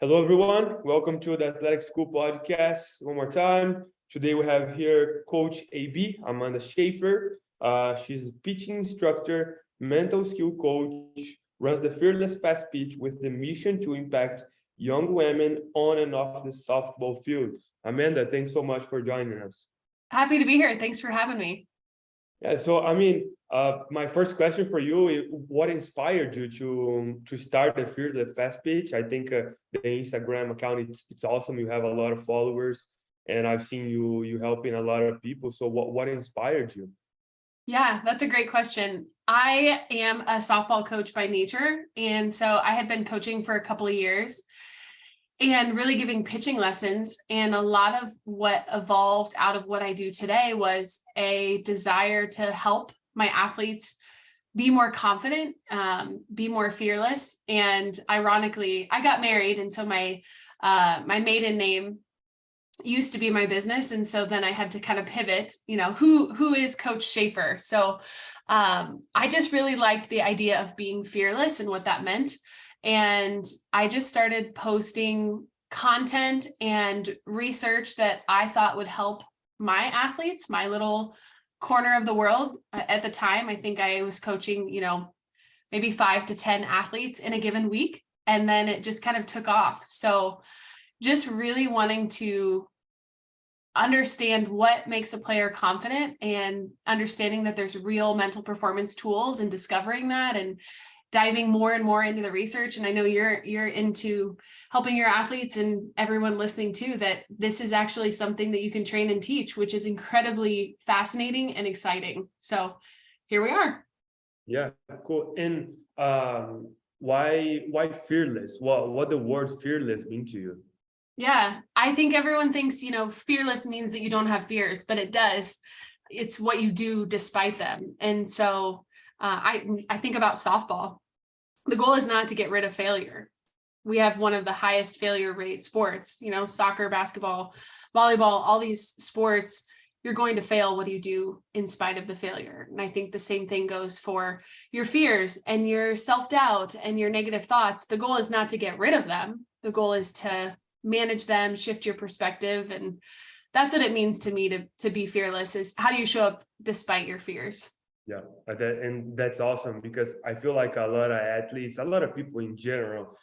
Hello, everyone. Welcome to the Athletic School podcast. One more time. Today we have here Coach AB, Amanda Schaefer. She's a pitching instructor, mental skill coach, runs the Fearless Fast Pitch with the mission to impact young women on and off the softball field. Amanda, thanks so much for joining us. Happy to be here. Thanks for having me. Yeah, so my first question for you is what inspired you to start the Fearless Fast Pitch? I think the Instagram account it's awesome. You have a lot of followers, and I've seen you helping a lot of people. So what inspired you? Yeah, that's a great question. I am a softball coach by nature. And so I had been coaching for a couple of years and really giving pitching lessons. And a lot of what evolved out of what I do today was a desire to help my athletes be more confident, be more fearless. And ironically, I got married. And so my maiden name used to be my business. And so then I had to kind of pivot, who is Coach Schaefer? So I just really liked the idea of being fearless and what that meant. And I just started posting content and research that I thought would help my athletes, my little corner of the world. At the time, I think I was coaching, maybe 5 to 10 athletes in a given week. And then it just kind of took off. So just really wanting to understand what makes a player confident and understanding that there's real mental performance tools and discovering that and diving more and more into the research. And I know you're into helping your athletes and everyone listening too, that this is actually something that you can train and teach, which is incredibly fascinating and exciting. So here we are. Yeah, cool. And why fearless? What the word fearless mean to you? Yeah, I think everyone thinks, fearless means that you don't have fears, but it does. It's what you do despite them. And so I think about softball. The goal is not to get rid of failure. We have one of the highest failure rate sports, soccer, basketball, volleyball, all these sports. You're going to fail. What do you do in spite of the failure? And I think the same thing goes for your fears and your self-doubt and your negative thoughts. The goal is not to get rid of them. The goal is to manage them, shift your perspective. And that's what it means to me to be fearless, is how do you show up despite your fears? Yeah, and that's awesome, because I feel like a lot of athletes, a lot of people in general,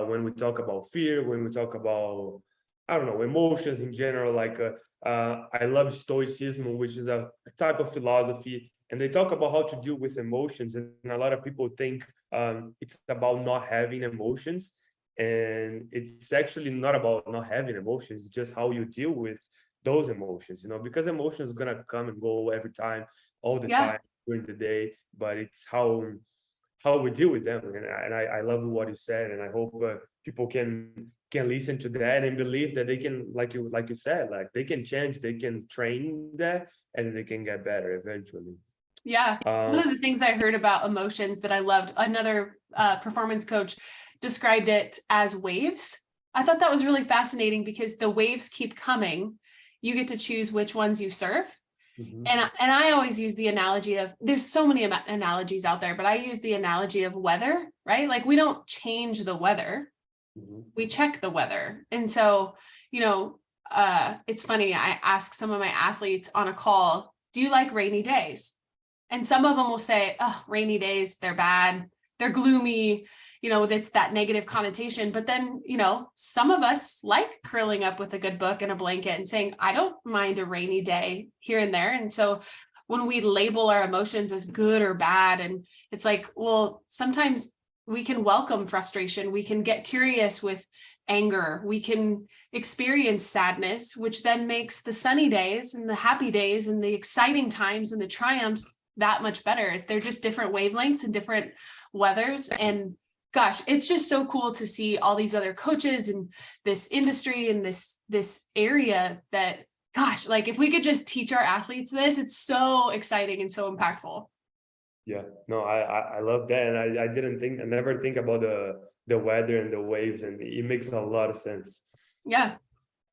when we talk about fear, when we talk about, I don't know, emotions in general, I love Stoicism, which is a type of philosophy, and they talk about how to deal with emotions. And a lot of people think it's about not having emotions, and it's actually not about not having emotions. It's just how you deal with those emotions, because emotions are gonna come and go every time, all the time during the day, but it's how we deal with them. And I love what you said, and I hope people can listen to that and believe that they can, like you said, like they can change, they can train that, and they can get better eventually. Yeah. One of the things I heard about emotions that I loved, another performance coach described it as waves. I thought that was really fascinating because the waves keep coming. You get to choose which ones you surf. Mm-hmm. And I always use the analogy of, there's so many analogies out there, but I use the analogy of weather, right? Like we don't change the weather, we check the weather. And so, it's funny, I ask some of my athletes on a call, do you like rainy days? And some of them will say, oh, rainy days, they're bad, they're gloomy, it's that negative connotation. But then, some of us like curling up with a good book and a blanket and saying, I don't mind a rainy day here and there. And so when we label our emotions as good or bad, and it's like, well, sometimes we can welcome frustration. We can get curious with anger. We can experience sadness, which then makes the sunny days and the happy days and the exciting times and the triumphs that much better. They're just different wavelengths and different weathers. And gosh, it's just so cool to see all these other coaches in this industry and this area that, gosh, like if we could just teach our athletes this, it's so exciting and so impactful. Yeah, no, I love that. And I never think about the weather and the waves, and it makes a lot of sense. Yeah.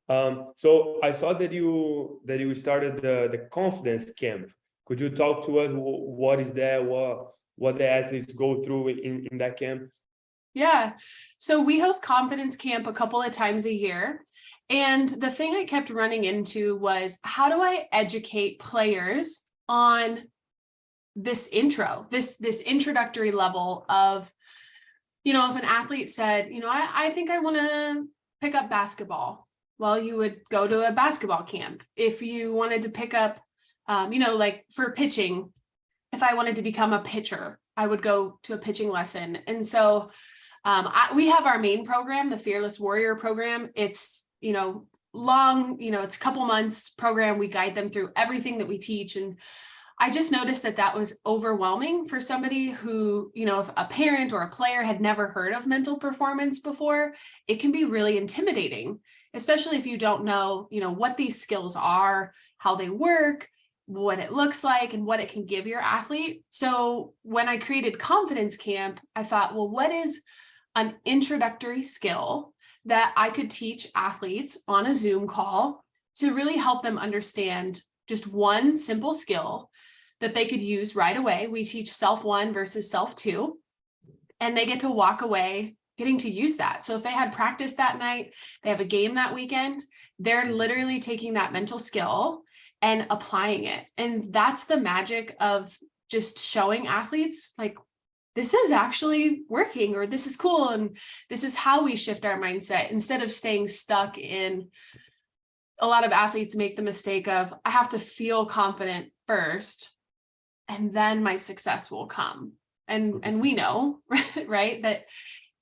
So I saw that you started the confidence camp. Could you talk to us? What is that? What the athletes go through in that camp? Yeah. So we host confidence camp a couple of times a year. And the thing I kept running into was, how do I educate players on this this introductory level of, if an athlete said, I think I want to pick up basketball. Well, you would go to a basketball camp. If you wanted to pick up, like for pitching, if I wanted to become a pitcher, I would go to a pitching lesson. And so we have our main program, the Fearless Warrior program. It's, long, it's a couple months program. We guide them through everything that we teach. And I just noticed that was overwhelming for somebody who, if a parent or a player had never heard of mental performance before. It can be really intimidating, especially if you don't know, what these skills are, how they work, what it looks like, and what it can give your athlete. So when I created Confidence Camp, I thought, well, what is an introductory skill that I could teach athletes on a Zoom call to really help them understand just one simple skill that they could use right away. We teach self 1 versus self 2, and they get to walk away getting to use that. So if they had practice that night, they have a game that weekend, they're literally taking that mental skill and applying it. And that's the magic of just showing athletes, like, this is actually working, or this is cool, and this is how we shift our mindset instead of staying stuck in. A lot of athletes make the mistake of, I have to feel confident first, and then my success will come. And we know, right, that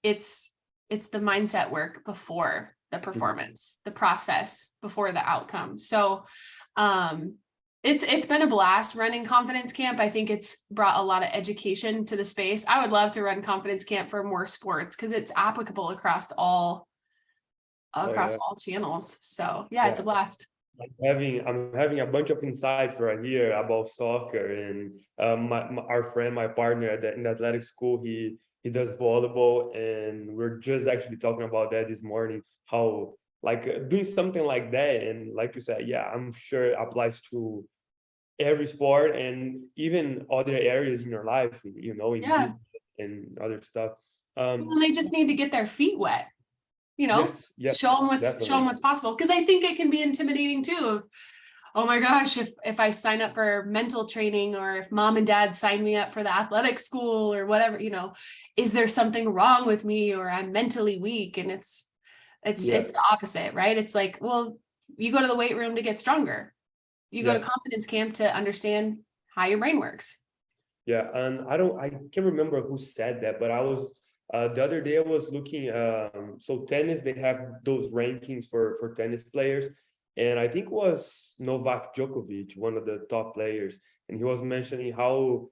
it's the mindset work before the performance, the process before the outcome. So it's been a blast running Confidence Camp. I think it's brought a lot of education to the space. I would love to run Confidence Camp for more sports because it's applicable across all channels. So yeah, it's a blast. I'm having a bunch of insights right here about soccer, and our friend, my partner in the athletic school, he does volleyball, and we're just actually talking about that this morning. How doing something like that, and like you said, yeah, I'm sure it applies to every sport and even other areas in your life, in business and other stuff. And they just need to get their feet wet. Yes, show them definitely. what's possible. Because I think it can be intimidating too. Of, oh my gosh, if I sign up for mental training, or if mom and dad sign me up for the athletic school or whatever, is there something wrong with me, or I'm mentally weak? And it's the opposite, right? It's like, well, you go to the weight room to get stronger. You go to Confidence Camp to understand how your brain works. Yeah, and I can't remember who said that, but I was the other day I was looking. So tennis, they have those rankings for tennis players, and I think it was Novak Djokovic, one of the top players, and he was mentioning how,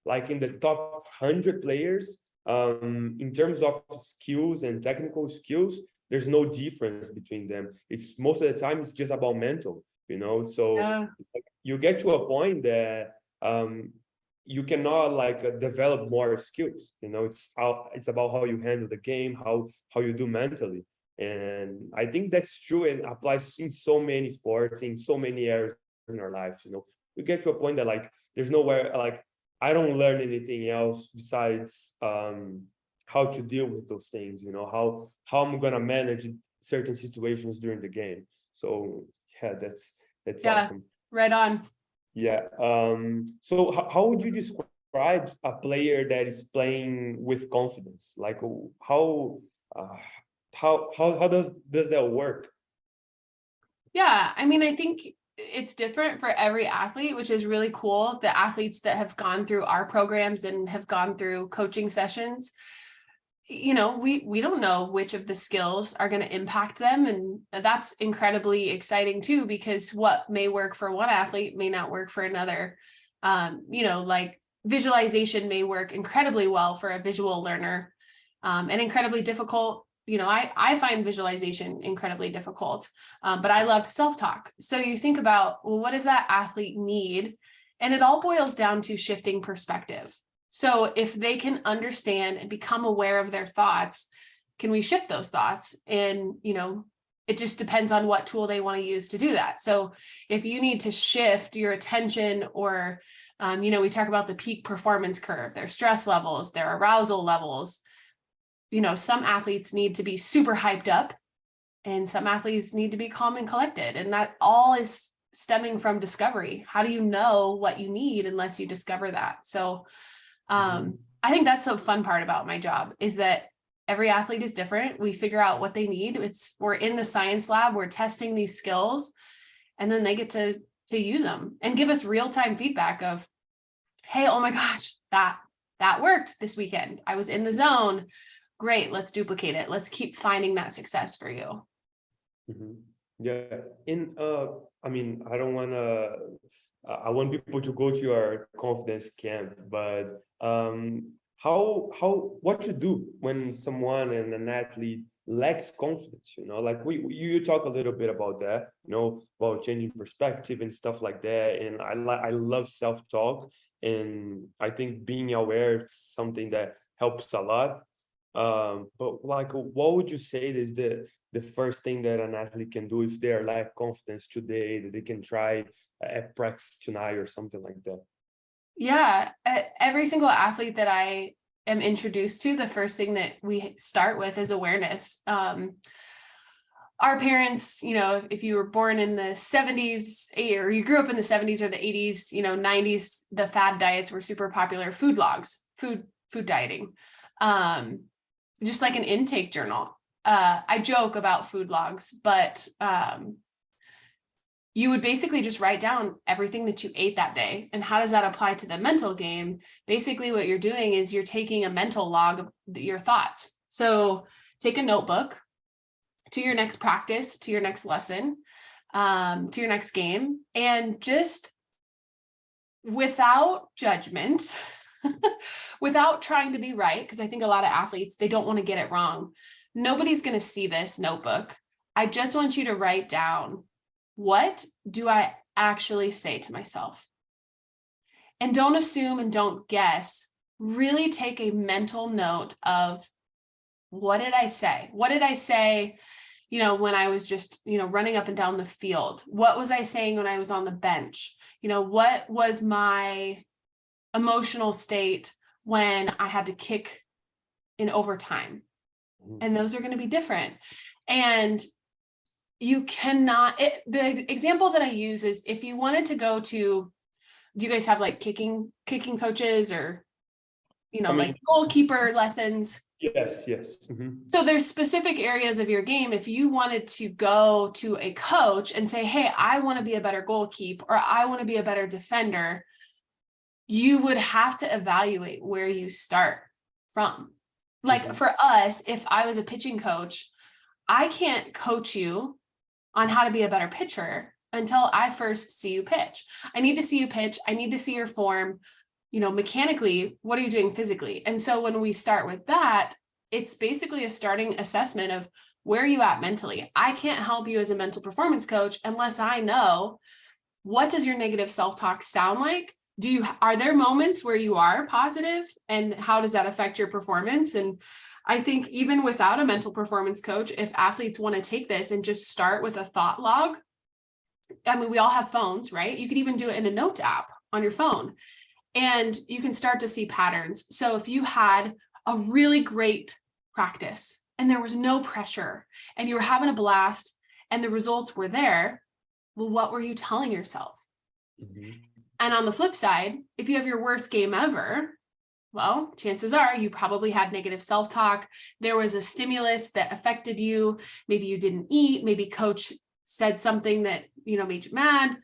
like, in the top 100 players, in terms of skills and technical skills, there's no difference between them. It's most of the time it's just about mental, So you get to a point that you cannot develop more skills. It's about how you handle the game, how you do mentally. And I think that's true and applies in so many sports, in so many areas in our lives. You get to a point that there's nowhere, I don't learn anything else besides how to deal with those things, how I'm gonna manage certain situations during the game. So yeah, that's awesome. Right on. Yeah. So how would you describe a player that is playing with confidence? Like how does that work? Yeah, I mean, I think it's different for every athlete, which is really cool. The athletes that have gone through our programs and have gone through coaching sessions, we don't know which of the skills are going to impact them. And that's incredibly exciting too, because what may work for one athlete may not work for another. Like visualization may work incredibly well for a visual learner, and incredibly difficult. I find visualization incredibly difficult, but I loved self-talk. So you think about, well, what does that athlete need? And it all boils down to shifting perspective. So if they can understand and become aware of their thoughts, can we shift those thoughts? And, it just depends on what tool they want to use to do that. So if you need to shift your attention, or, we talk about the peak performance curve, their stress levels, their arousal levels, some athletes need to be super hyped up and some athletes need to be calm and collected. And that all is stemming from discovery. How do you know what you need unless you discover that? So I think that's the fun part about my job, is that every athlete is different. We figure out what they need. We're in the science lab, we're testing these skills, and then they get to use them and give us real-time feedback of, hey, oh my gosh, that worked this weekend. I was in the zone. Great, let's duplicate it. Let's keep finding that success for you. Yeah. And I mean, I don't want to, I want people to go to your confidence camp, but what to do when someone and an athlete lacks confidence, like you talk a little bit about that, about changing perspective and stuff like that. And I love self-talk, and I think being aware is something that helps a lot. But like, what would you say is the first thing that an athlete can do if they lack confidence today, that they can try at practice tonight or something like that? Yeah, every single athlete that I am introduced to, the first thing that we start with is awareness. Our parents, if you were born in the 70s or you grew up in the 70s or the 80s, 90s, the fad diets were super popular. Food logs, food dieting, just like an intake journal. I joke about food logs, but you would basically just write down everything that you ate that day. And how does that apply to the mental game? Basically, what you're doing is you're taking a mental log of your thoughts. So take a notebook to your next practice, to your next lesson, to your next game, and just without judgment, without trying to be right, because I think a lot of athletes, they don't want to get it wrong. Nobody's going to see this notebook. I just want you to write down, what do I actually say to myself? And don't assume and don't guess. Really take a mental note of, what did I say? What did I say, when I was just, running up and down the field? What was I saying when I was on the bench? What was my emotional state when I had to kick in overtime? And those are going to be different. And you cannot, the example that I use is, if you wanted to go to, do you guys have like kicking coaches, or, like goalkeeper lessons? Yes. So there's specific areas of your game. If you wanted to go to a coach and say, hey, I want to be a better goalkeeper, or I want to be a better defender, you would have to evaluate where you start from. Like for us, if I was a pitching coach, I can't coach you on how to be a better pitcher until I first see you pitch. I need to see you pitch. I need to see your form, mechanically, what are you doing physically? And so when we start with that, it's basically a starting assessment of, where are you at mentally? I can't help you as a mental performance coach unless I know, what does your negative self-talk sound like? Are there moments where you are positive, and how does that affect your performance? And I think even without a mental performance coach, if athletes want to take this and just start with a thought log, we all have phones, right? You could even do it in a note app on your phone, and you can start to see patterns. So if you had a really great practice and there was no pressure and you were having a blast and the results were there, well, what were you telling yourself? And on the flip side, if you have your worst game ever, well, chances are you probably had negative self-talk. There was a stimulus that affected you. Maybe you didn't eat. Maybe coach said something that, made you mad.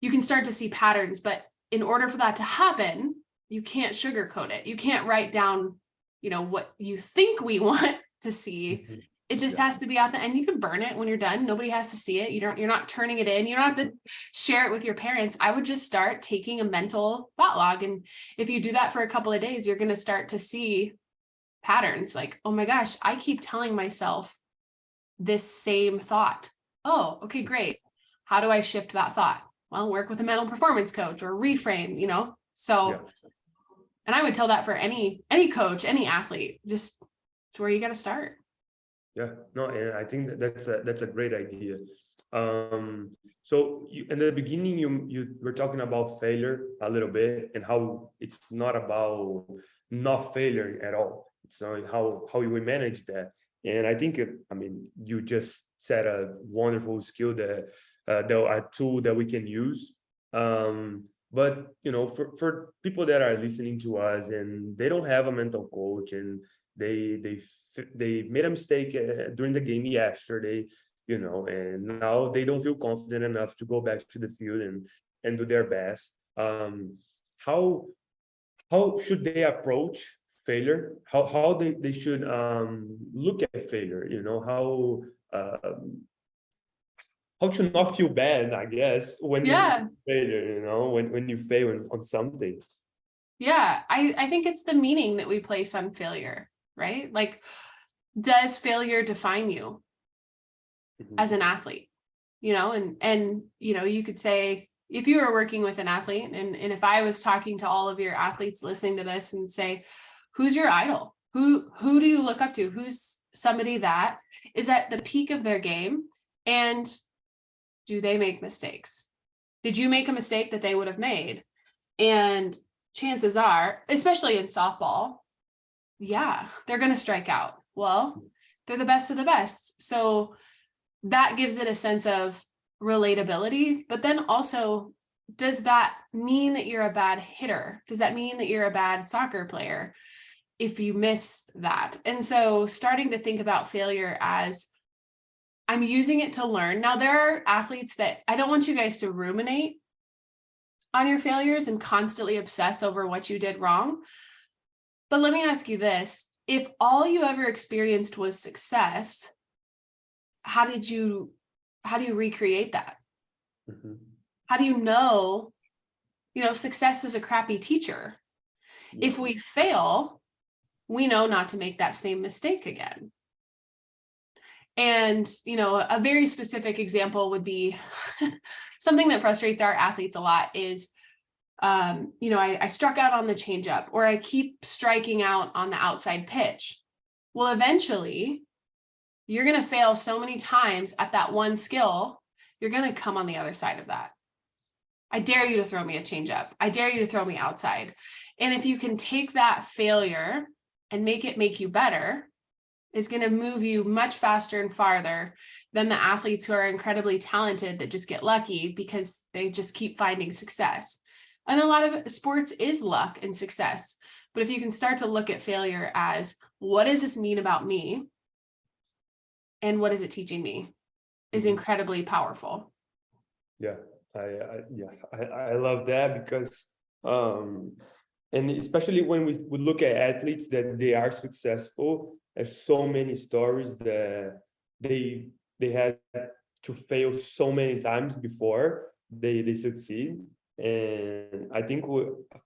You can start to see patterns, but in order for that to happen, you can't sugarcoat it. You can't write down, what you think we want to see. It just has to be out there, and you can burn it when you're done. Nobody has to see it. You're not turning it in. You don't have to share it with your parents. I would just start taking a mental thought log. And if you do that for a couple of days, you're going to start to see patterns like, oh my gosh, I keep telling myself this same thought. Oh, okay, great. How do I shift that thought? Well, work with a mental performance coach or reframe, so, yeah. And I would tell that for any coach, any athlete, just it's where you got to start. Yeah, no, and I think that's a great idea. So in the beginning, you were talking about failure a little bit, and how it's not about not failing at all. So how we manage that. And I think you just said a wonderful skill that a tool that we can use. But for people that are listening to us and they don't have a mental coach, and they made a mistake during the game yesterday, and now they don't feel confident enough to go back to the field and do their best. How should they approach failure? How they should look at failure? How to not feel bad, I guess, when you Yeah. failure, when you fail on something. Yeah. I think it's the meaning that we place on failure, right? Like, does failure define you as an athlete? And you could say, if you were working with an athlete, and if I was talking to all of your athletes listening to this and say, who's your idol? Who do you look up to? Who's somebody that is at the peak of their game? And do they make mistakes? Did you make a mistake that they would have made? And chances are, especially in softball, yeah, they're going to strike out. Well, they're the best of the best. So that gives it a sense of relatability. But then also, does that mean that you're a bad hitter? Does that mean that you're a bad soccer player if you miss that? And so starting to think about failure as, I'm using it to learn. Now, there are athletes that I don't want you guys to ruminate on your failures and constantly obsess over what you did wrong. But let me ask you this. If all you ever experienced was success, how do you recreate that? Mm-hmm. How do you know, success is a crappy teacher. Yeah. If we fail, we know not to make that same mistake again. And, a very specific example would be something that frustrates our athletes a lot is, I struck out on the changeup, or I keep striking out on the outside pitch. Well, eventually you're going to fail so many times at that one skill, you're going to come on the other side of that. I dare you to throw me a changeup. I dare you to throw me outside. And if you can take that failure and make you better, is going to move you much faster and farther than the athletes who are incredibly talented that just get lucky because they just keep finding success. And a lot of sports is luck and success. But if you can start to look at failure as, what does this mean about me? And what is it teaching me? Is incredibly powerful. Yeah, I love that because and especially when we look at athletes that they are successful, there's so many stories that they had to fail so many times before they succeed. And I think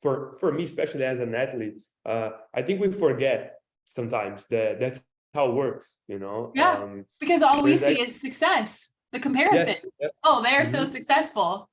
for me, especially as an athlete, I think we forget sometimes that that's how it works, Yeah, because all we see that, is success, the comparison. yes. Oh, they're so successful.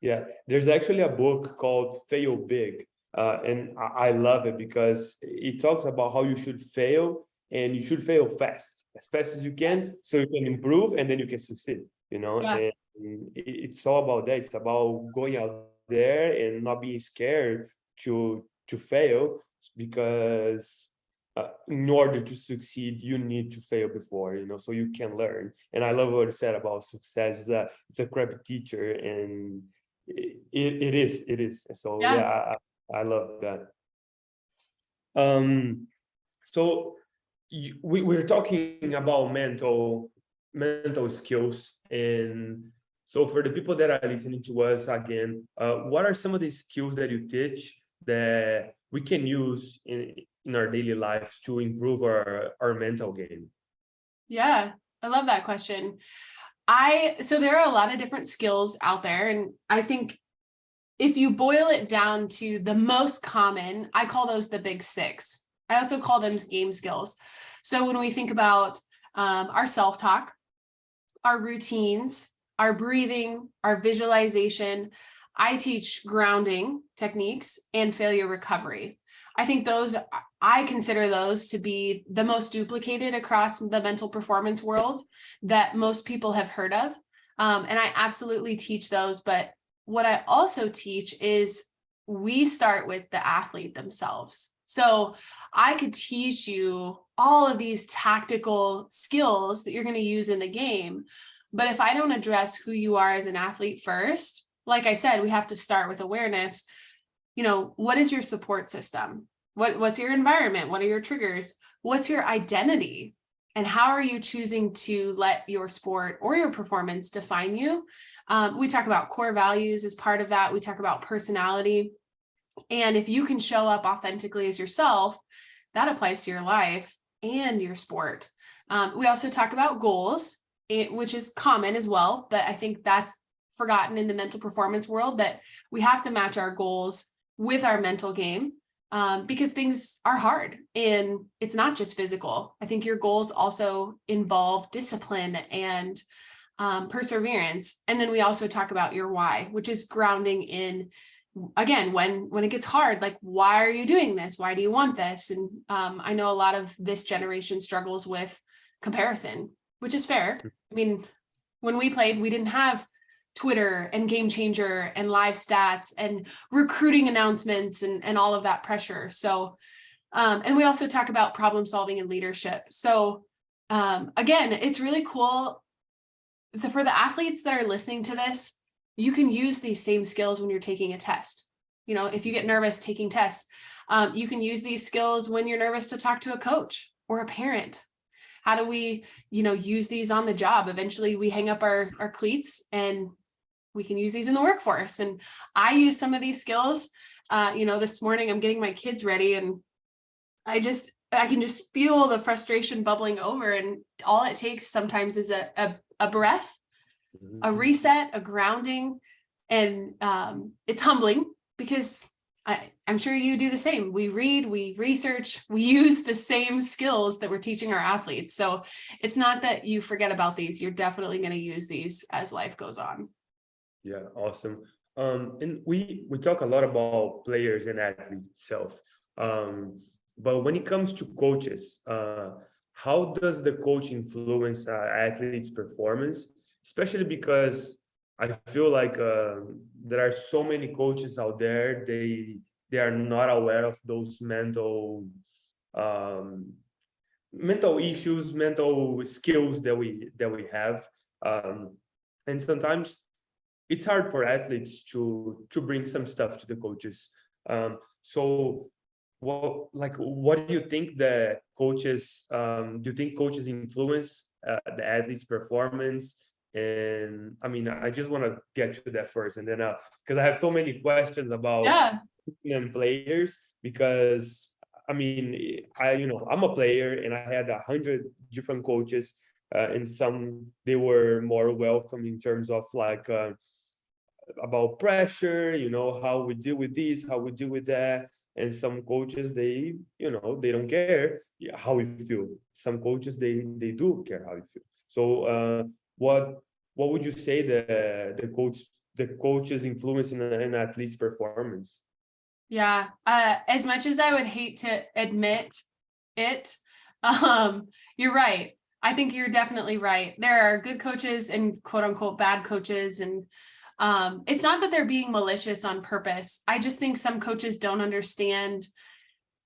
Yeah, there's actually a book called Fail Big. And I love it because it talks about how you should fail, and you should fail fast as you can, Yes. so you can improve and then you can succeed, Yeah. and it's all about that. It's about going out there and not being scared to fail, because in order to succeed, you need to fail before, so you can learn. And I love what you said about success. It's a crappy teacher, and it is. So yeah, I love that. So we're talking about mental skills, and so for the people that are listening to us again, what are some of the skills that you teach that we can use in our daily lives to improve our mental game? Yeah, I love that question. So there are a lot of different skills out there, and I think if you boil it down to the most common, I call those the big six. I also call them game skills. So when we think about our self-talk, our routines, our breathing, our visualization, I teach grounding techniques and failure recovery. I consider those to be the most duplicated across the mental performance world that most people have heard of. And I absolutely teach those, but what I also teach is we start with the athlete themselves. So I could teach you all of these tactical skills that you're going to use in the game. But if I don't address who you are as an athlete first, like I said, we have to start with awareness. What is your support system? What's your environment? What are your triggers? What's your identity? And how are you choosing to let your sport or your performance define you? We talk about core values as part of that. We talk about personality. And if you can show up authentically as yourself, that applies to your life and your sport. We also talk about goals, which is common as well, but I think that's forgotten in the mental performance world, that we have to match our goals with our mental game, because things are hard and it's not just physical. I think your goals also involve discipline and perseverance. And then we also talk about your why, which is grounding in, again, when it gets hard, like, why are you doing this? Why do you want this? And I know a lot of this generation struggles with comparison, which is fair. I mean, when we played, we didn't have Twitter and Game Changer and live stats and recruiting announcements and all of that pressure. So, and we also talk about problem solving and leadership. So again, it's really cool for the athletes that are listening to this. You can use these same skills when you're taking a test. If you get nervous taking tests, you can use these skills when you're nervous to talk to a coach or a parent. How do we, use these on the job? Eventually we hang up our cleats and we can use these in the workforce. And I use some of these skills. This morning I'm getting my kids ready and I can just feel the frustration bubbling over. And all it takes sometimes is a breath, a reset, a grounding. And it's humbling because I'm sure you do the same. We read, we research, we use the same skills that we're teaching our athletes. So it's not that you forget about these. You're definitely going to use these as life goes on. Yeah, awesome. And we talk a lot about players and athletes itself. But when it comes to coaches, how does the coach influence athletes' performance? Especially because I feel like there are so many coaches out there. They are not aware of those mental issues, mental skills that we have, and sometimes it's hard for athletes to bring some stuff to the coaches. So what do you think the coaches, do you think coaches influence the athletes' performance? And I mean, I just want to get to that first, and then because I have so many questions about and players, because I mean, I'm a player and I had 100 different coaches, and some they were more welcome in terms of about pressure, how we deal with this, how we deal with that. And some coaches, they don't care how we feel. Some coaches, they do care how you feel. So what would you say the coach's influence in an athlete's performance? Yeah, as much as I would hate to admit it, you're right. I think you're definitely right. There are good coaches and quote unquote bad coaches, and it's not that they're being malicious on purpose. I just think some coaches don't understand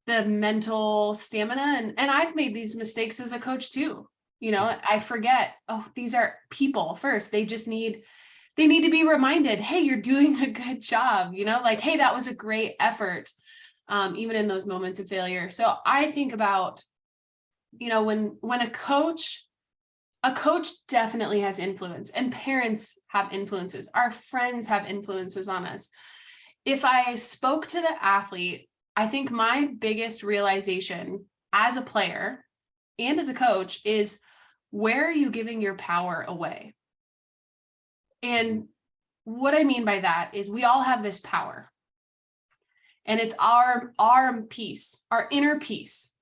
the mental stamina, and I've made these mistakes as a coach too. I forget, these are people first. They need to be reminded, hey, you're doing a good job, hey, that was a great effort, even in those moments of failure. So I think about, when a coach definitely has influence, and parents have influences. Our friends have influences on us. If I spoke to the athlete, I think my biggest realization as a player and as a coach is, where are you giving your power away? And what I mean by that is we all have this power, and it's our peace, our inner peace.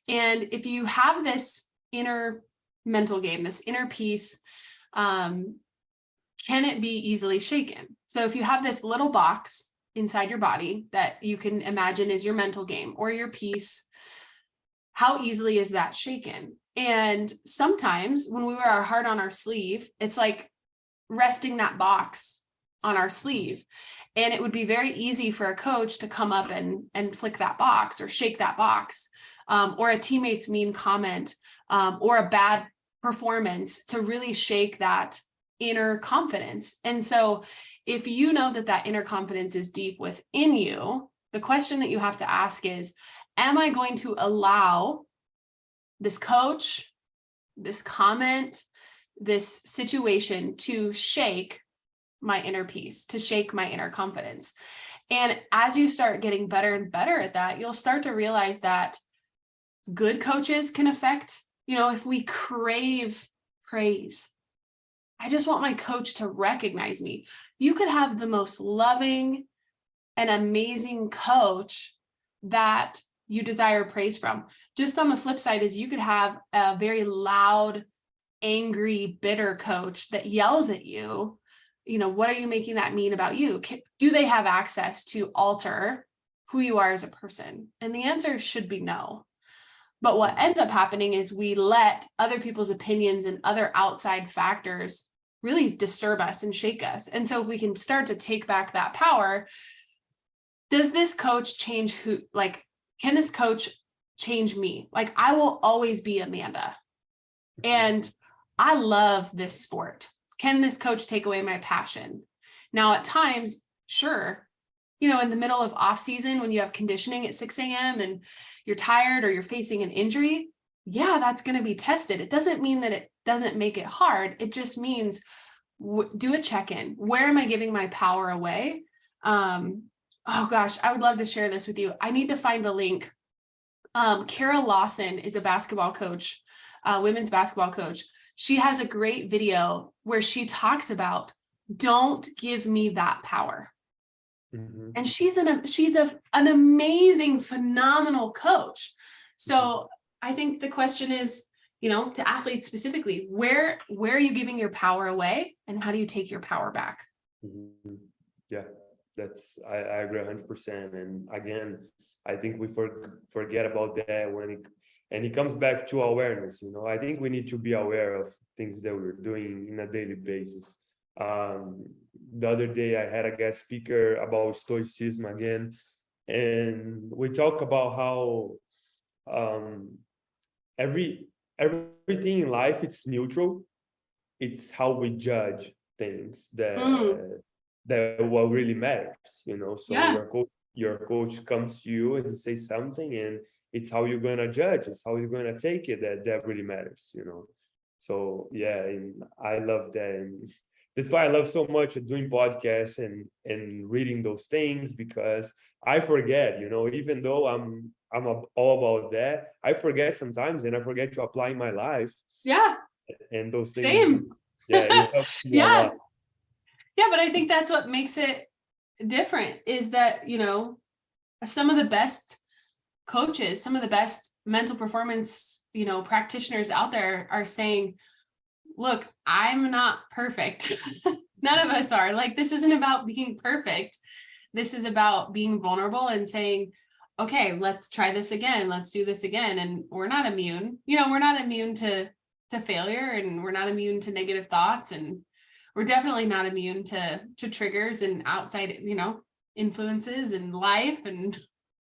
And if you have this inner mental game, this inner peace, can it be easily shaken? So if you have this little box inside your body that you can imagine is your mental game or your peace, how easily is that shaken? And sometimes when we wear our heart on our sleeve, it's like resting that box on our sleeve. And it would be very easy for a coach to come up and flick that box or shake that box, or a teammate's mean comment, or a bad performance to really shake that inner confidence. And so if you know that that inner confidence is deep within you, the question that you have to ask is, am I going to allow this coach, this comment, this situation to shake my inner peace, to shake my inner confidence? And as you start getting better and better at that, you'll start to realize that good coaches can affect, if we crave praise, I just want my coach to recognize me. You could have the most loving and amazing coach that you desire praise from. Just on the flip side is you could have a very loud, angry, bitter coach that yells at you. What are you making that mean about you? Do they have access to alter who you are as a person? And the answer should be no. But what ends up happening is we let other people's opinions and other outside factors really disturb us and shake us. And so if we can start to take back that power, does this coach change can this coach change me? I will always be Amanda. And I love this sport. Can this coach take away my passion? Now, at times, sure, in the middle of off season, when you have conditioning at 6 a.m. and you're tired or you're facing an injury, yeah, that's going to be tested. It doesn't mean that it doesn't make it hard. It just means do a check-in. Where am I giving my power away? Oh gosh, I would love to share this with you. I need to find the link. Kara Lawson is a basketball coach, women's basketball coach. She has a great video where she talks about, don't give me that power. Mm-hmm. And she's an amazing, phenomenal coach. So I think the question is, to athletes specifically, where are you giving your power away, and how do you take your power back? Mm-hmm. Yeah, I agree 100%. And again, I think we forget about that and it comes back to awareness. I think we need to be aware of things that we're doing in a daily basis. The other day I had a guest speaker about stoicism again, and we talk about how everything in life, it's neutral. It's how we judge things that what really matters. So yeah. Your coach comes to you and says something, and it's how you're going to judge, it's how you're going to take it that really matters. So yeah, and I love that, and that's why I love so much doing podcasts and reading those things, because I forget, even though I'm all about that, I forget sometimes, and I forget to apply in my life. Yeah. And those things. Same. Yeah. It helps me yeah. a lot. Yeah, but I think that's what makes it different, is that, some of the best coaches, some of the best mental performance, practitioners out there are saying, look, I'm not perfect. None of us are. This isn't about being perfect. This is about being vulnerable and saying, okay, let's try this again. Let's do this again. And we're not immune. We're not immune to failure, and we're not immune to negative thoughts, and we're definitely not immune to triggers and outside, influences in life and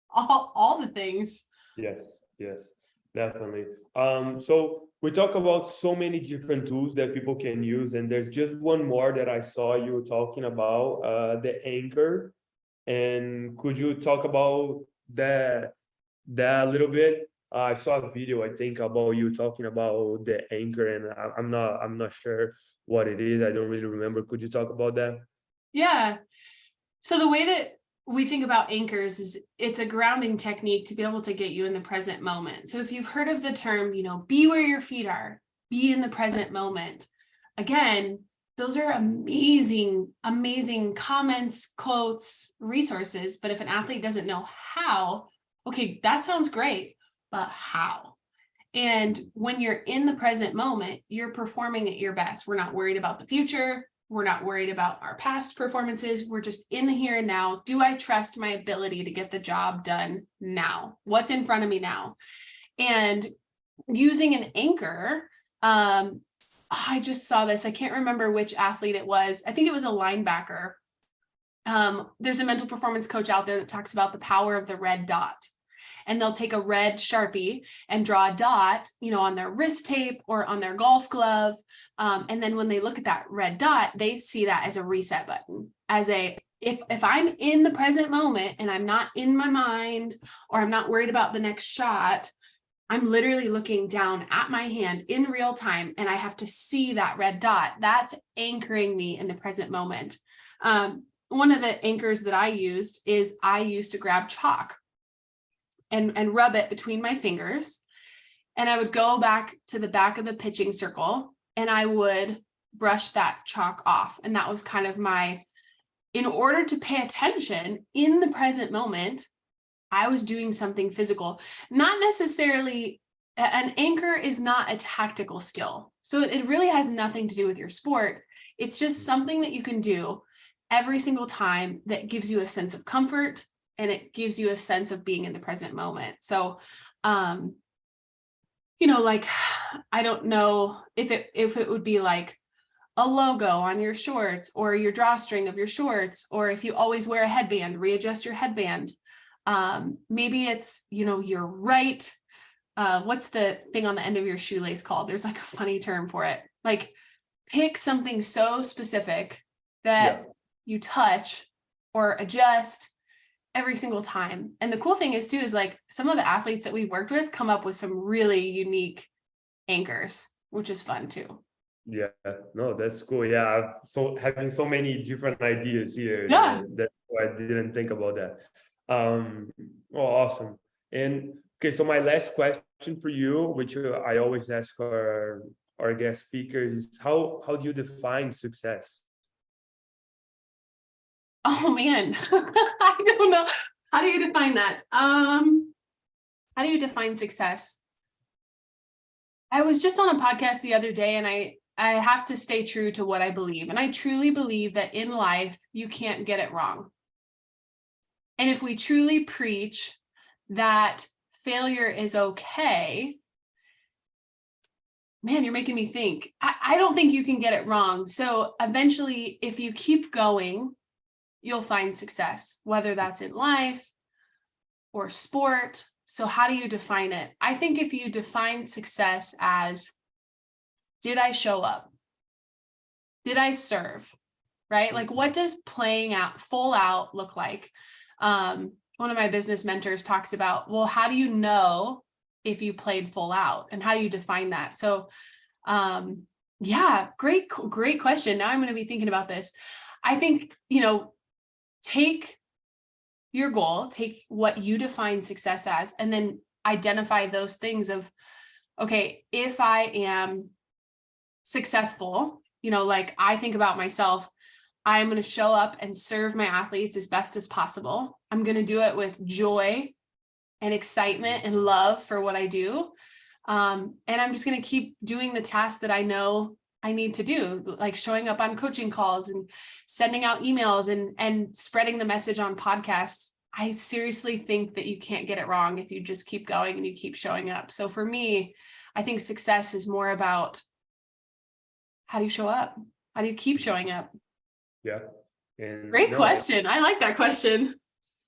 all the things. Yes, definitely. So we talk about so many different tools that people can use, and there's just one more that I saw you talking about, the anchor. And could you talk about that a little bit? I saw a video, I think, about you talking about the anchor, and I'm not sure what it is. I don't really remember. Could you talk about that? Yeah. So the way that we think about anchors is it's a grounding technique to be able to get you in the present moment. So if you've heard of the term, be where your feet are, be in the present moment. Again, those are amazing, amazing comments, quotes, resources. But if an athlete doesn't know how, okay, that sounds great, but how? And when you're in the present moment, you're performing at your best. We're not worried about the future. We're not worried about our past performances. We're just in the here and now. Do I trust my ability to get the job done now? What's in front of me now? And using an anchor, I just saw this. I can't remember which athlete it was. I think it was a linebacker. There's a mental performance coach out there that talks about the power of the red dot. And they'll take a red Sharpie and draw a dot, on their wrist tape or on their golf glove. And then when they look at that red dot, they see that as a reset button, as if I'm in the present moment and I'm not in my mind, or I'm not worried about the next shot, I'm literally looking down at my hand in real time and I have to see that red dot. That's anchoring me in the present moment. One of the anchors that I used to grab chalk and rub it between my fingers. And I would go back to the back of the pitching circle and I would brush that chalk off. And that was kind of in order to pay attention in the present moment, I was doing something physical. Not necessarily, an anchor is not a tactical skill. So it really has nothing to do with your sport. It's just something that you can do every single time that gives you a sense of comfort, and it gives you a sense of being in the present moment. So, like, I don't know if it would be like a logo on your shorts or your drawstring of your shorts, or if you always wear a headband, readjust your headband. Maybe it's, your right, what's the thing on the end of your shoelace called? There's like a funny term for it. Like, pick something so specific that you touch or adjust every single time. And the cool thing is too, is like some of the athletes that we've worked with come up with some really unique anchors, which is fun too. Yeah, no, that's cool. Yeah, having so many different ideas here. Yeah. That's why I didn't think about that. Awesome. And okay, so my last question for you, which I always ask our guest speakers, is how do you define success? Oh man, I don't know. How do you define that? How do you define success? I was just on a podcast the other day, and I have to stay true to what I believe. And I truly believe that in life, you can't get it wrong. And if we truly preach that failure is okay, man, you're making me think. I don't think you can get it wrong. So eventually, if you keep going, you'll find success, whether that's in life or sport. So how do you define it? I think if you define success as, did I show up? Did I serve? Right? Like, what does playing out full out look like? One of my business mentors talks about, well, how do you know if you played full out, and how do you define that? So, great question. Now I'm going to be thinking about this. I think, take your goal, take what you define success as, and then identify those things of, okay, if I am successful, like I think about myself, I'm going to show up and serve my athletes as best as possible. I'm going to do it with joy and excitement and love for what I do. And I'm just going to keep doing the tasks that I know I need to do, like showing up on coaching calls and sending out emails and spreading the message on podcasts. I seriously think that you can't get it wrong if you just keep going and you keep showing up. So for me, I think success is more about, how do you show up? How do you keep showing up? Yeah. And great question. I like that question.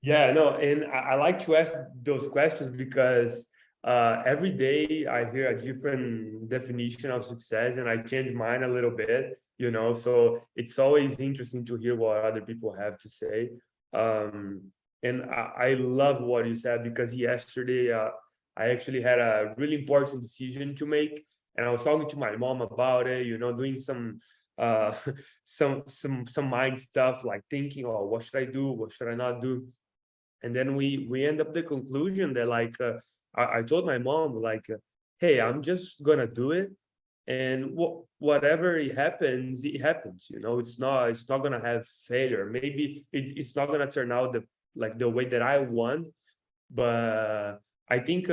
Yeah, no, and I like to ask those questions because every day I hear a different definition of success, and I change mine a little bit, so it's always interesting to hear what other people have to say. And I love what you said, because yesterday I actually had a really important decision to make, and I was talking to my mom about it, doing some mind stuff, like thinking, oh, what should I do? What should I not do? And then we end up the conclusion that, like, I told my mom, like, hey, I'm just gonna do it, and whatever it happens, it's not gonna have failure. Maybe it's not gonna turn out the way that I want, but I think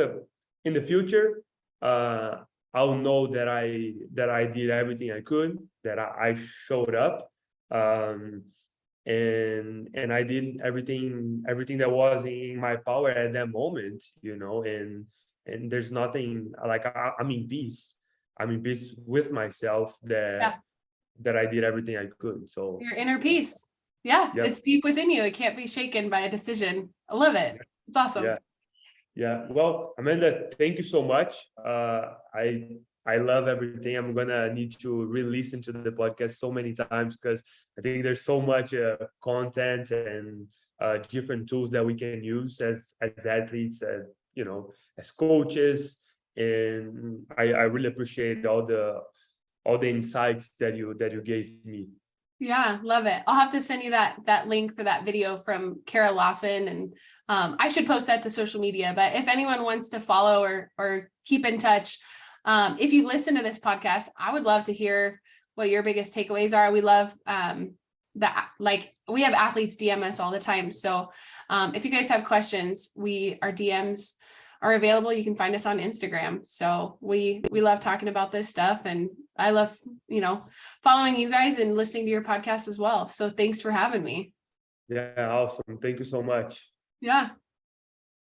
in the future, I'll know that I did everything I could, that I showed up, and I did everything that was in my power at that moment, and there's nothing, like, I'm in peace. I'm in peace with myself that I did everything I could. So your inner peace. Yeah, Yep. it's deep within you. It can't be shaken by a decision. I love it. It's awesome. Yeah. Yeah. Well, Amanda, thank you so much. I love everything. I'm gonna need to re-listen to the podcast so many times because I think there's so much content and different tools that we can use as athletes, as as coaches. And I really appreciate all the insights that you gave me. Yeah, love it. I'll have to send you that link for that video from Kara Lawson, and I should post that to social media. But if anyone wants to follow or keep in touch, if you listen to this podcast, I would love to hear what your biggest takeaways are. We love that, like, we have athletes DM us all the time. So if you guys have questions, our DMs are available. You can find us on Instagram. So we love talking about this stuff, and I love, following you guys and listening to your podcast as well. So thanks for having me. Yeah, awesome. Thank you so much. Yeah.